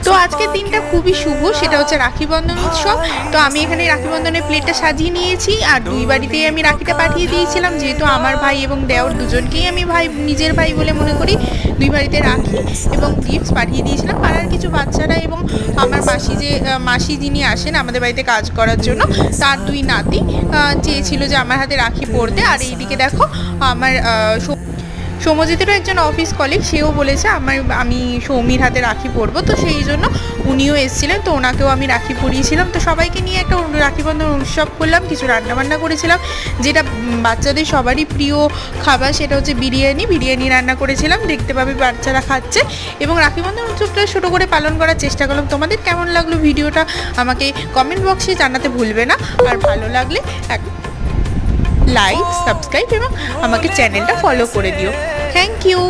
তো আজকের দিনটা খুবই শুভ, সেটা হচ্ছে রাখি বন্ধন উৎসব। তো আমি এখানে রাখি বন্ধনের প্লেটটা সাজিয়ে নিয়েছি, আর দুই বাড়িতেই আমি রাখিটা পাঠিয়ে দিয়েছিলাম, যেহেতু আমার ভাই এবং দেওর দুজনকেই আমি ভাই নিজের ভাই বলে মনে করি। দুই বাড়িতে রাখি এবং গিফটস পাঠিয়ে দিয়েছিলাম। পাড়ার কিছু বাচ্চারা এবং আমার মাসি যিনি আসেন আমাদের বাড়িতে কাজ করার জন্য, তার দুই নাতি চেয়েছিল যে আমার হাতে রাখি পরতে। আর এইদিকে দেখো আমার সৌম্যজিতেরও একজন অফিস কলিগ, সেও বলেছে আমি সৌমির হাতে রাখি পরবো, তো সেই জন্য উনিও এসেছিলেন, তো ওনাকেও আমি রাখি পরিয়েছিলাম। তো সবাইকে নিয়ে একটা রাখি বন্ধন উৎসব করলাম। কিছু রান্নাবান্না করেছিলাম, যেটা বাচ্চাদের সবারই প্রিয় খাবার, সেটা হচ্ছে বিরিয়ানি রান্না করেছিলাম। দেখতে পাবে বাচ্চারা খাচ্ছে। এবং রাখি বন্ধন উৎসবটা ছোটো করে পালন করার চেষ্টা করলাম। তোমাদের কেমন লাগলো ভিডিওটা আমাকে কমেন্ট বক্সে জানাতে ভুলবে না। আর ভালো লাগলে লাইক, সাবস্ক্রাইব এবং আমাকে চ্যানেলটা ফলো করে দিও। Thank you.